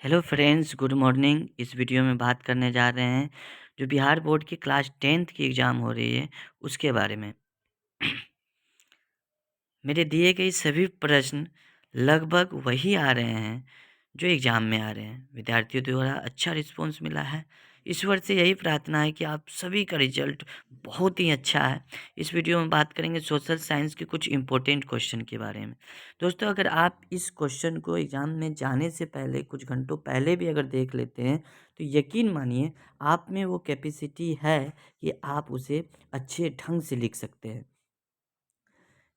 Hello friends, good morning. इस video में बात करने जा रहे हैं जो बिहार बोर्ड की क्लास 10th की एग्ज़ाम हो रही है उसके बारे में। मेरे दिए गए सभी प्रश्न लगभग वही आ रहे हैं जो एग्ज़ाम में आ रहे हैं। विद्यार्थियों द्वारा अच्छा रिस्पॉन्स मिला है। ईश्वर से यही प्रार्थना है कि आप सभी का रिजल्ट बहुत ही अच्छा है। इस वीडियो में बात करेंगे सोशल साइंस के कुछ इम्पोर्टेंट क्वेश्चन के बारे में। दोस्तों, अगर आप इस क्वेश्चन को एग्ज़ाम में जाने से पहले कुछ घंटों पहले भी अगर देख लेते हैं तो यकीन मानिए आप में वो कैपेसिटी है कि आप उसे अच्छे ढंग से लिख सकते हैं।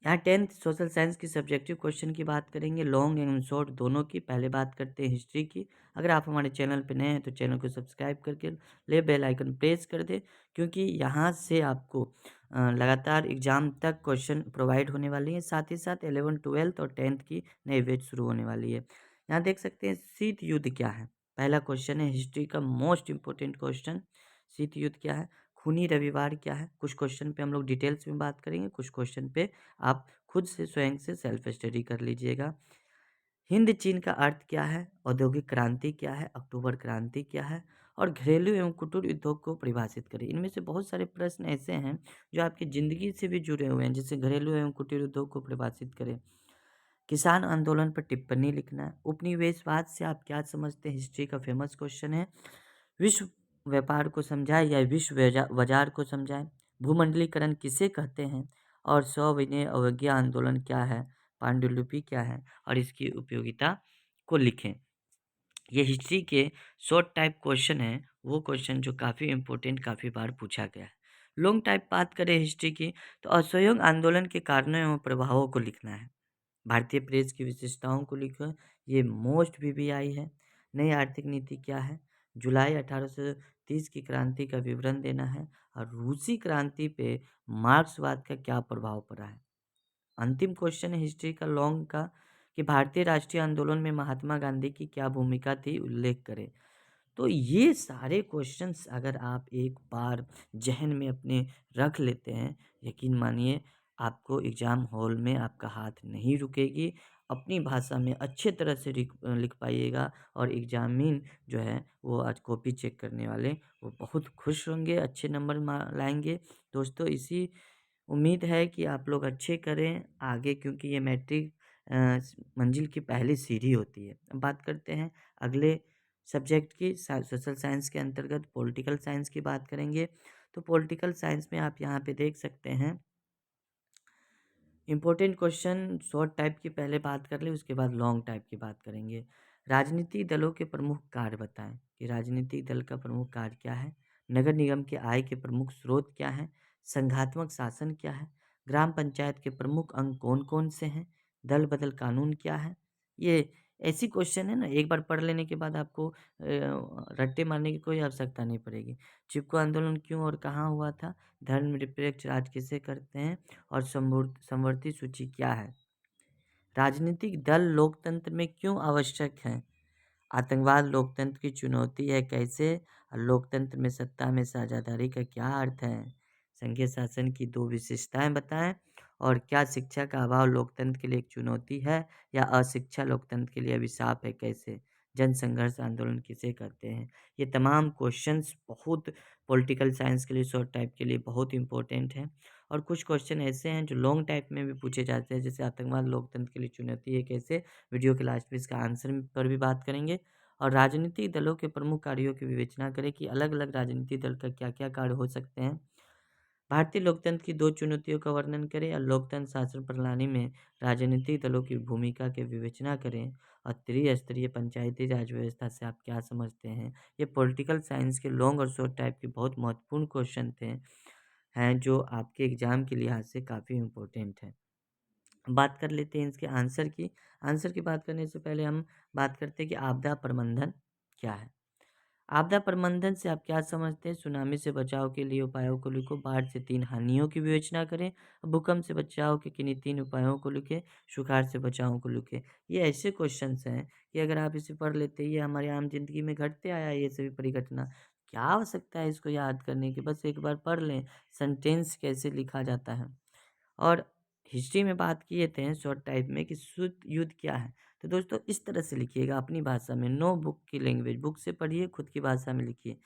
यहाँ 10th सोशल साइंस की सब्जेक्टिव क्वेश्चन की बात करेंगे, लॉन्ग एंड शॉर्ट दोनों की। पहले बात करते हैं हिस्ट्री की। अगर आप हमारे चैनल पर नए हैं तो चैनल को सब्सक्राइब करके ले बेल आइकन प्रेस कर दे, क्योंकि यहाँ से आपको लगातार एग्जाम तक क्वेश्चन प्रोवाइड होने वाली है। साथ ही साथ 11th 12th और 10th की नई बैच शुरू होने वाली है। यहाँ देख सकते हैं शीत युद्ध क्या है। पहला क्वेश्चन है हिस्ट्री का मोस्ट इंपॉर्टेंट क्वेश्चन, शीत युद्ध क्या है। खूनी रविवार क्या है। कुछ क्वेश्चन पे हम लोग डिटेल्स में बात करेंगे, कुछ क्वेश्चन पे आप खुद से स्वयं से सेल्फ स्टडी कर लीजिएगा। हिंद चीन का अर्थ क्या है। औद्योगिक क्रांति क्या है। अक्टूबर क्रांति क्या है। और घरेलू एवं कुटीर उद्योग को परिभाषित करें। इनमें से बहुत सारे प्रश्न ऐसे हैं जो आपकी ज़िंदगी से भी जुड़े हुए हैं, जैसे घरेलू एवं कुटीर उद्योग को परिभाषित करें। किसान आंदोलन पर टिप्पणी लिखना है। उपनिवेशवाद से आप क्या समझते हैं, हिस्ट्री का फेमस क्वेश्चन है। विश्व व्यापार को समझाए या विश्व बाजार को समझाए। भूमंडलीकरण किसे कहते हैं। और सविनय अवज्ञा आंदोलन क्या है। पांडुलिपि क्या है और इसकी उपयोगिता को लिखें। ये हिस्ट्री के शॉर्ट टाइप क्वेश्चन है, वो क्वेश्चन जो काफ़ी इम्पोर्टेंट काफ़ी बार पूछा गया है। लॉन्ग टाइप बात करें हिस्ट्री की तो असहयोग आंदोलन के कारणों एवं प्रभावों को लिखना है। भारतीय प्रेस की विशेषताओं को लिखो, ये मोस्ट वीवीआई है। नई आर्थिक नीति क्या है। जुलाई 1830 की क्रांति का विवरण देना है। और रूसी क्रांति पे मार्क्सवाद का क्या प्रभाव पड़ा है। अंतिम क्वेश्चन है हिस्ट्री का लॉन्ग का कि भारतीय राष्ट्रीय आंदोलन में महात्मा गांधी की क्या भूमिका थी, उल्लेख करें। तो ये सारे क्वेश्चंस अगर आप एक बार ज़हन में अपने रख लेते हैं, यकीन मानिए आपको एग्ज़ाम हॉल में आपका हाथ नहीं रुकेगी। अपनी भाषा में अच्छे तरह से लिख पाइएगा और एग्ज़ामिन जो है वो आज कॉपी चेक करने वाले वो बहुत खुश होंगे, अच्छे नंबर लाएंगे। दोस्तों, इसी उम्मीद है कि आप लोग अच्छे करें आगे, क्योंकि ये मैट्रिक मंजिल की पहली सीढ़ी होती है। अब बात करते हैं अगले सब्जेक्ट की। सोशल साइंस के अंतर्गत पॉलिटिकल साइंस की बात करेंगे। तो पॉलिटिकल साइंस में आप यहाँ पे देख सकते हैं इम्पोर्टेंट क्वेश्चन शॉर्ट टाइप की पहले बात कर ले, उसके बाद लॉन्ग टाइप की बात करेंगे। राजनीतिक दलों के प्रमुख कार्य बताएं कि राजनीतिक दल का प्रमुख कार्य क्या है। नगर निगम के आय के प्रमुख स्रोत क्या हैं। संघात्मक शासन क्या है। ग्राम पंचायत के प्रमुख अंग कौन कौन से हैं। दल बदल कानून क्या है। ये ऐसी क्वेश्चन है ना, एक बार पढ़ लेने के बाद आपको रट्टे मारने की कोई आवश्यकता नहीं पड़ेगी। चिपको आंदोलन क्यों और कहाँ हुआ था। धर्मनिरपेक्ष राज किसे करते हैं। और समवर्ती सूची क्या है। राजनीतिक दल लोकतंत्र में क्यों आवश्यक हैं। आतंकवाद लोकतंत्र की चुनौती है कैसे। और लोकतंत्र में सत्ता में साझेदारी का क्या अर्थ है। संघीय शासन की दो विशेषताएं बताएं। और क्या शिक्षा का अभाव लोकतंत्र के लिए एक चुनौती है या अशिक्षा लोकतंत्र के लिए अभिशाप है कैसे। जन संघर्ष आंदोलन किसे कहते हैं। ये तमाम क्वेश्चंस बहुत पॉलिटिकल साइंस के लिए शॉर्ट टाइप के लिए बहुत इंपॉर्टेंट हैं। और कुछ क्वेश्चन ऐसे हैं जो लॉन्ग टाइप में भी पूछे जाते हैं, जैसे आतंकवाद लोकतंत्र के लिए चुनौती है कैसे। वीडियो के लास्ट में इसका आंसर पर भी बात करेंगे। और राजनीतिक दलों के प्रमुख कार्यों की विवेचना करें कि अलग अलग राजनीतिक दल का क्या क्या कार्य हो सकते हैं। भारतीय लोकतंत्र की दो चुनौतियों का वर्णन करें और लोकतंत्र शासन प्रणाली में राजनीतिक दलों की भूमिका की विवेचना करें। और त्रिस्तरीय पंचायती राज व्यवस्था से आप क्या समझते हैं। ये पॉलिटिकल साइंस के लॉन्ग और शॉर्ट टाइप के बहुत महत्वपूर्ण क्वेश्चन थे, हैं जो आपके एग्जाम के लिहाज से काफ़ी इम्पोर्टेंट है। बात कर लेते हैं इसके आंसर की। आंसर की बात करने से पहले हम बात करते हैं कि आपदा प्रबंधन क्या है। आपदा प्रबंधन से आप क्या समझते हैं। सुनामी से बचाव के लिए उपायों को लिखो। बाढ़ से 3 हानियों की विवेचना करें। भूकंप से बचाव के किन्हीं 3 उपायों को लिखें। सुखाड़ से बचाव को लिखें। ये ऐसे क्वेश्चंस हैं कि अगर आप इसे पढ़ लेते हैं, ये हमारी आम जिंदगी में घटते आया है ये सभी परिघटना। क्या आवश्यकता है इसको याद करने की, बस एक बार पढ़ लें सेंटेंस कैसे लिखा जाता है। और हिस्ट्री में बात किए थे शॉर्ट टाइप में कि शुद्ध युद्ध क्या है। तो दोस्तों इस तरह से लिखिएगा अपनी भाषा में, नो बुक की लैंग्वेज, बुक से पढ़िए, खुद की भाषा में लिखिए।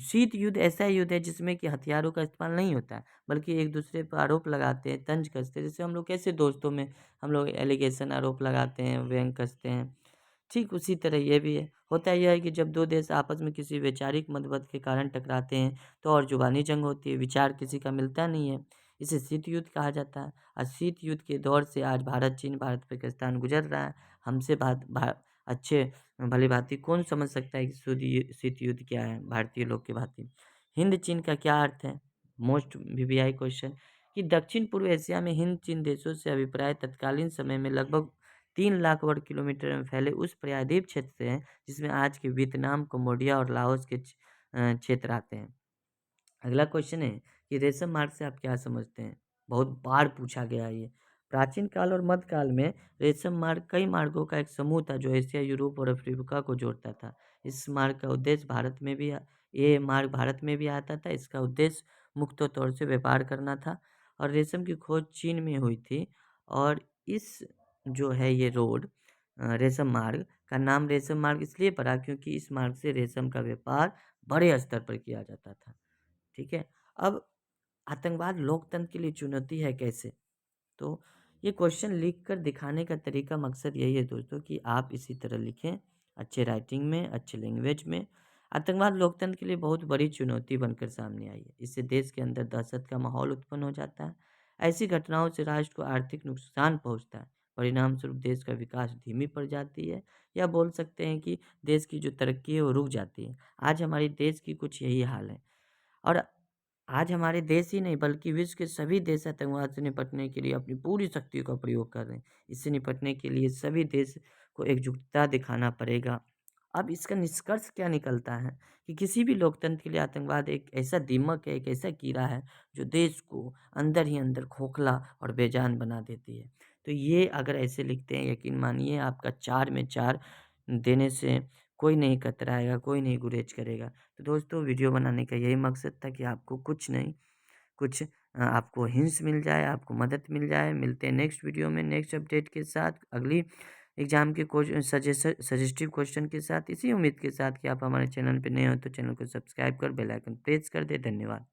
शीत युद्ध ऐसा युद्ध है जिसमें कि हथियारों का इस्तेमाल नहीं होता है, बल्कि एक दूसरे पर आरोप लगाते हैं, तंज कसते हैं। जैसे हम लोग कैसे दोस्तों में हम लोग एलिगेशन आरोप लगाते हैं, व्यंग कसते हैं, ठीक उसी तरह ये भी है। होता यह है कि जब 2 देश आपस में किसी वैचारिक मतभेद के कारण टकराते हैं, तो और जुबानी जंग होती है, विचार किसी का मिलता नहीं है। इसे शीत युद्ध कहा जाता है। और शीत युद्ध के दौर से आज भारत, चीन, भारत, पाकिस्तान गुज़र रहा है। हमसे बात भा अच्छे भली-भाँति कौन समझ सकता है कि शीत युद्ध क्या है, भारतीय लोग की भाँति। हिंद चीन का क्या अर्थ है? मोस्ट वीवीआई क्वेश्चन कि दक्षिण पूर्व एशिया में हिंद चीन देशों से अभिप्राय तत्कालीन समय में लगभग 3 लाख वर्ग किलोमीटर में फैले उस प्रायद्वीप क्षेत्र से है, जिसमें आज के वियतनाम, कंबोडिया और लाओस के क्षेत्र आते हैं। अगला क्वेश्चन है कि रेशम मार्ग से आप क्या समझते हैं? बहुत बार पूछा गया है ये। प्राचीन काल और मध्यकाल में रेशम मार्ग कई मार्गों का एक समूह था जो एशिया, यूरोप और अफ्रीका को जोड़ता था। इस मार्ग का उद्देश्य भारत में भी ये मार्ग भारत में भी आता था। इसका उद्देश्य मुक्त तौर से व्यापार करना था और रेशम की खोज चीन में हुई थी। और इस जो है ये रोड रेशम मार्ग का नाम रेशम मार्ग इसलिए पड़ा क्योंकि इस मार्ग से रेशम का व्यापार बड़े स्तर पर किया जाता था। ठीक है? अब आतंकवाद लोकतंत्र के लिए चुनौती है कैसे? तो ये क्वेश्चन लिख कर दिखाने का तरीका मकसद यही है दोस्तों कि आप इसी तरह लिखें, अच्छे राइटिंग में, अच्छे लैंग्वेज में। आतंकवाद लोकतंत्र के लिए बहुत बड़ी चुनौती बनकर सामने आई है। इससे देश के अंदर दहशत का माहौल उत्पन्न हो जाता है। ऐसी घटनाओं से राष्ट्र को आर्थिक नुकसान पहुँचता है। परिणाम स्वरूप देश का विकास धीमी पड़ जाती है या बोल सकते हैं कि देश की जो तरक्की है वो रुक जाती है। आज हमारे देश की कुछ यही हाल है। और आज हमारे देश ही नहीं बल्कि विश्व के सभी देश आतंकवाद से निपटने के लिए अपनी पूरी शक्ति का प्रयोग कर रहे हैं। इससे निपटने के लिए सभी देश को एकजुटता दिखाना पड़ेगा। अब इसका निष्कर्ष क्या निकलता है कि किसी भी लोकतंत्र के लिए आतंकवाद एक ऐसा दीमक है, एक ऐसा कीड़ा है जो देश को अंदर ही अंदर खोखला और बेजान बना देती है। तो ये अगर ऐसे लिखते हैं, यकीन मानिए आपका 4 में 4 देने से कोई नहीं कतराएगा, कोई नहीं गुरेज करेगा। तो दोस्तों वीडियो बनाने का यही मकसद था कि आपको कुछ नहीं कुछ आपको हिंट्स मिल जाए, आपको मदद मिल जाए। मिलते हैं नेक्स्ट वीडियो में नेक्स्ट अपडेट के साथ, अगली एग्ज़ाम के सजेस्टिव क्वेश्चन के साथ। इसी उम्मीद के साथ कि आप हमारे चैनल पे नए हो तो चैनल को सब्सक्राइब कर बेल आइकन प्रेस कर दें। धन्यवाद।